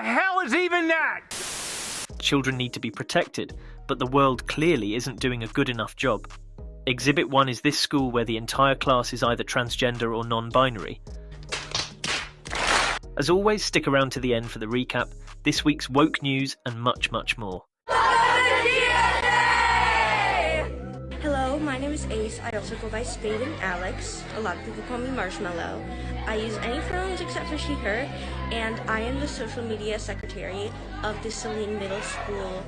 hell is even that? Children need to be protected, but the world clearly isn't doing a good enough job. Exhibit 1 is this school where the entire class is either transgender or non-binary. As always, stick around to the end for the recap, this week's woke news and much, much more. Hello, my name is Ace. I also go by Spade and Alex. A lot of people call me Marshmallow. I use any pronouns except for she, her, and I am the social media secretary of the Saline Middle School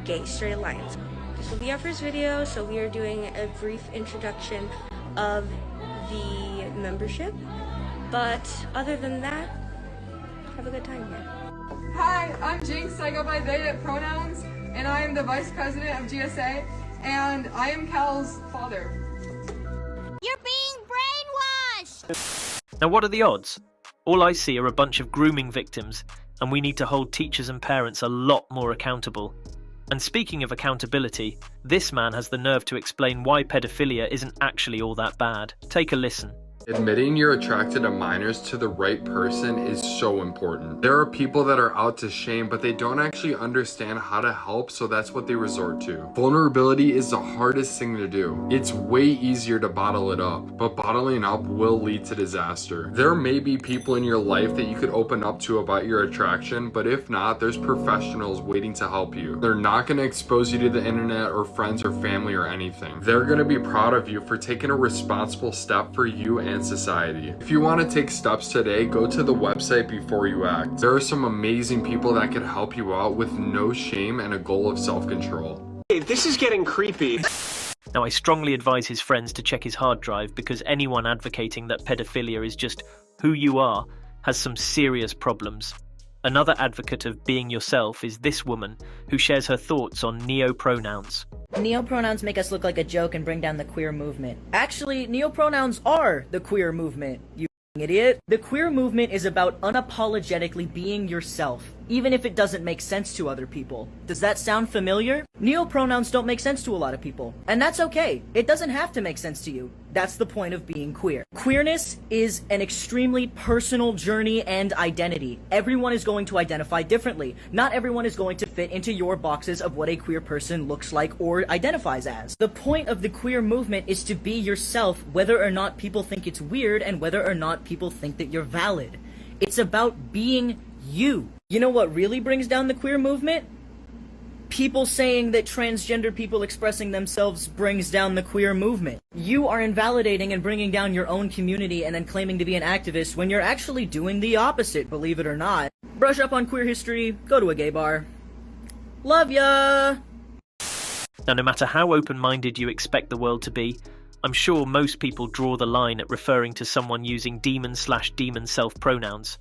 Gay Straight Alliance. This will be our first video, so we are doing a brief introduction of the membership. But other than that, have a good time here. Hi, I'm Jinx. I go by they pronouns, and I am the vice president of GSA, and I am Cal's father. You're being brainwashed! Now what are the odds? All I see are a bunch of grooming victims, and we need to hold teachers and parents a lot more accountable. And speaking of accountability, this man has the nerve to explain why pedophilia isn't actually all that bad. Take a listen. Admitting you're attracted to minors to the right person is so important. There are people that are out to shame, but they don't actually understand how to help, so that's what they resort to. Vulnerability is the hardest thing to do. It's way easier to bottle it up, but bottling up will lead to disaster. There may be people in your life that you could open up to about your attraction, but if not, there's professionals waiting to help you. They're not going to expose you to the internet or friends or family or anything. They're going to be proud of you for taking a responsible step for you and society. If you want to take steps today, go to the website before you act. There are some amazing people that can help you out with no shame and a goal of self-control. Hey, this is getting creepy. Now I strongly advise his friends to check his hard drive because anyone advocating that pedophilia is just who you are has some serious problems. Another advocate of being yourself is this woman who shares her thoughts on neopronouns. Neopronouns make us look like a joke and bring down the queer movement. Actually, neopronouns are the queer movement, you idiot. The queer movement is about unapologetically being yourself, even if it doesn't make sense to other people. Does that sound familiar? Neopronouns don't make sense to a lot of people, and that's okay. It doesn't have to make sense to you. That's the point of being queer. Queerness is an extremely personal journey and identity. Everyone is going to identify differently. Not everyone is going to fit into your boxes of what a queer person looks like or identifies as. The point of the queer movement is to be yourself, whether or not people think it's weird and whether or not people think that you're valid. It's about being you. You know what really brings down the queer movement? People saying that transgender people expressing themselves brings down the queer movement. You are invalidating and bringing down your own community and then claiming to be an activist when you're actually doing the opposite, believe it or not. Brush up on queer history, go to a gay bar. Love ya! Now no matter how open-minded you expect the world to be, I'm sure most people draw the line at referring to someone using demon/demon self-pronouns.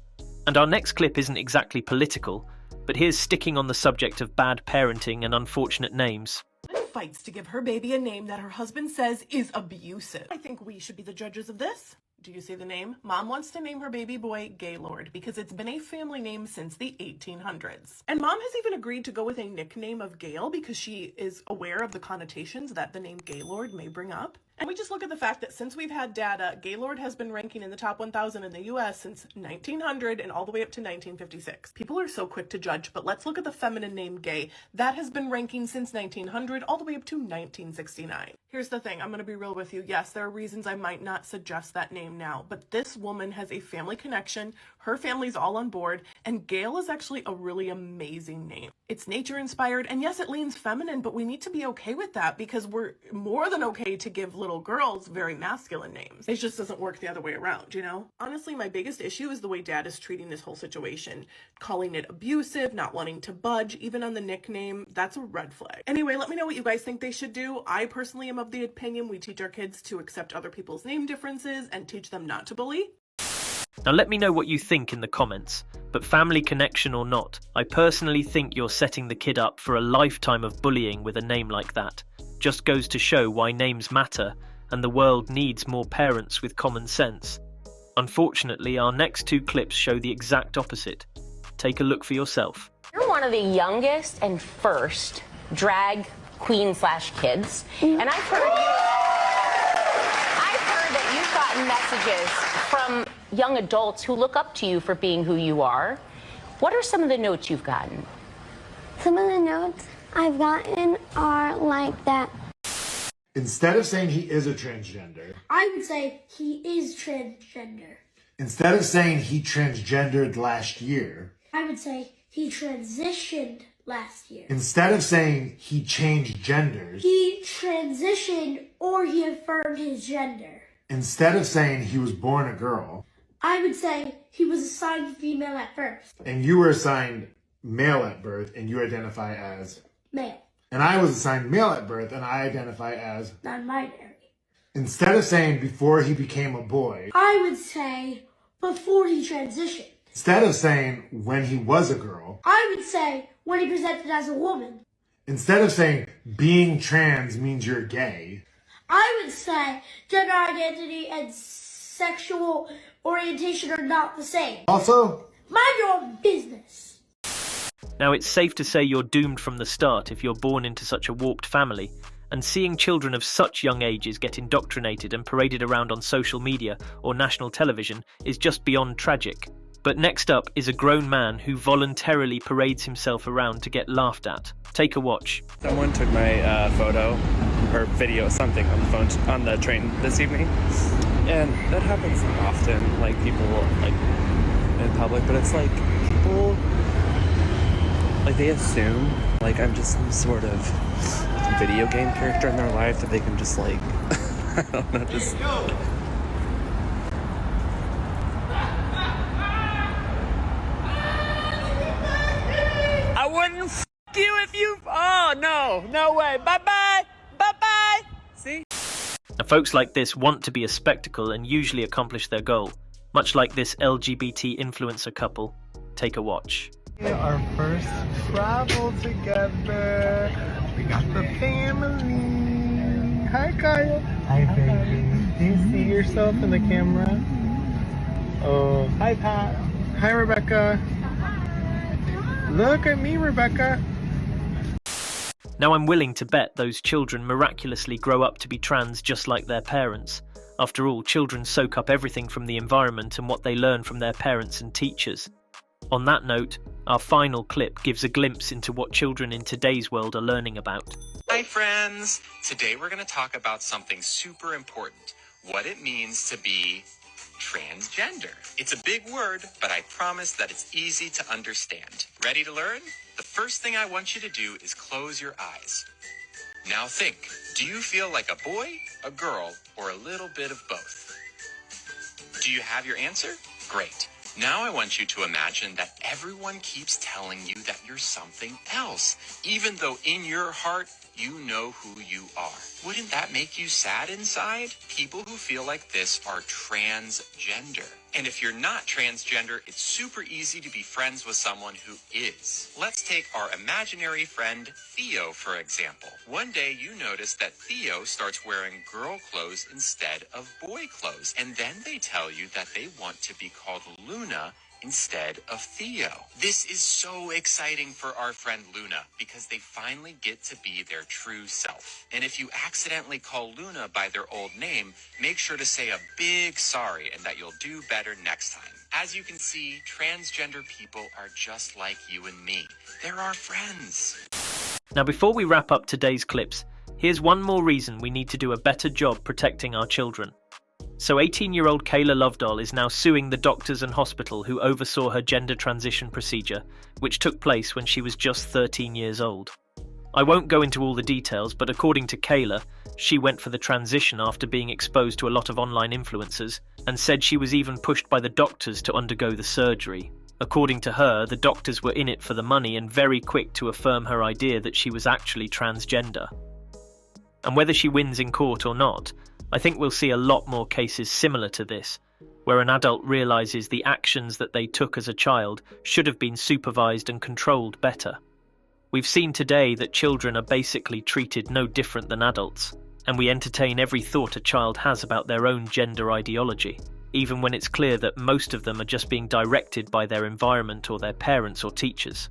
And our next clip isn't exactly political, but here's sticking on the subject of bad parenting and unfortunate names. Fights to give her baby a name that her husband says is abusive. I think we should be the judges of this. Do you see the name? Mom wants to name her baby boy Gaylord because it's been a family name since the 1800s. And Mom has even agreed to go with a nickname of Gail because she is aware of the connotations that the name Gaylord may bring up. And we just look at the fact that since we've had data, Gaylord has been ranking in the top 1,000 in the US since 1900 and all the way up to 1956. People are so quick to judge, but let's look at the feminine name Gay. That has been ranking since 1900 all the way up to 1969. Here's the thing, I'm going to be real with you. Yes, there are reasons I might not suggest that name now, but this woman has a family connection, her family's all on board, and Gail is actually a really amazing name. It's nature inspired, and yes, it leans feminine, but we need to be okay with that because we're more than okay to give little girls very masculine names. It just doesn't work the other way around, you know? Honestly, my biggest issue is the way Dad is treating this whole situation. Calling it abusive, not wanting to budge, even on the nickname, that's a red flag. Anyway, let me know what you guys think they should do. I personally am of the opinion we teach our kids to accept other people's name differences and teach them not to bully. Now let me know what you think in the comments, but family connection or not, I personally think you're setting the kid up for a lifetime of bullying with a name like that. Just goes to show why names matter, and the world needs more parents with common sense. Unfortunately, our next two clips show the exact opposite. Take a look for yourself. You're one of the youngest and first drag queen/kids, and I've heard that you've gotten messages from young adults who look up to you for being who you are. What are some of the notes you've gotten? Some of the notes I've gotten are like that. Instead of saying he is a transgender, I would say he is transgender. instead of saying he transgendered last year, I would say he transitioned last year. instead of saying he changed genders, He transitioned or he affirmed his gender. instead of saying he was born a girl, I would say he was assigned female at birth. and you were assigned male at birth and you identify as, Male. and I was assigned male at birth and I identify as, Non-binary. instead of saying before he became a boy, I would say before he transitioned. instead of saying when he was a girl, I would say when he presented as a woman. instead of saying being trans means you're gay, I would say gender identity and sexual orientation are not the same. also, Mind your own business. Now, it's safe to say you're doomed from the start if you're born into such a warped family, and seeing children of such young ages get indoctrinated and paraded around on social media or national television is just beyond tragic. But next up is a grown man who voluntarily parades himself around to get laughed at. Take a watch. Someone took my photo or video, something on the phone on the train this evening, and that happens often. Like people like in public, but it's like people like they assume like I'm just some sort of video game character in their life that they can just like I don't know, just. I wouldn't f you if you. Oh no way. Bye bye. See. Now, folks like this want to be a spectacle and usually accomplish their goal, much like this LGBT influencer couple. Take a watch. Our first travel together. We got the family. Hi, Kyle. Hi, baby. Do you see yourself in the camera? Oh, hi, Pat. Hi, Rebecca. Look at me, Rebecca. Now, I'm willing to bet those children miraculously grow up to be trans just like their parents. After all, children soak up everything from the environment and what they learn from their parents and teachers. On that note, our final clip gives a glimpse into what children in today's world are learning about. Hi friends! Today we're going to talk about something super important. What it means to be transgender. It's a big word, but I promise that it's easy to understand. Ready to learn? The first thing I want you to do is close your eyes. Now think, do you feel like a boy, a girl, or a little bit of both? Do you have your answer? Great. Now I want you to imagine that everyone keeps telling you that you're something else, even though in your heart, you know who you are. Wouldn't that make you sad inside? People who feel like this are transgender. And if you're not transgender, it's super easy to be friends with someone who is. Let's take our imaginary friend Theo, for example. One day you notice that Theo starts wearing girl clothes instead of boy clothes. And then they tell you that they want to be called Luna instead of Theo. This is so exciting for our friend Luna because they finally get to be their true self. And if you accidentally call Luna by their old name, make sure to say a big sorry and that you'll do better next time. As you can see, transgender people are just like you and me. They're our friends. Now, before we wrap up today's clips, here's one more reason we need to do a better job protecting our children. So 18-year-old Kayla Lovedoll is now suing the doctors and hospital who oversaw her gender transition procedure, which took place when she was just 13 years old. I won't go into all the details, but according to Kayla, she went for the transition after being exposed to a lot of online influencers, and said she was even pushed by the doctors to undergo the surgery. According to her, the doctors were in it for the money and very quick to affirm her idea that she was actually transgender. And whether she wins in court or not, I think we'll see a lot more cases similar to this, where an adult realizes the actions that they took as a child should have been supervised and controlled better. We've seen today that children are basically treated no different than adults, and we entertain every thought a child has about their own gender ideology, even when it's clear that most of them are just being directed by their environment or their parents or teachers.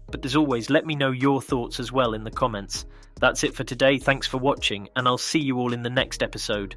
But as always, let me know your thoughts as well in the comments. That's it for today, thanks for watching, and I'll see you all in the next episode.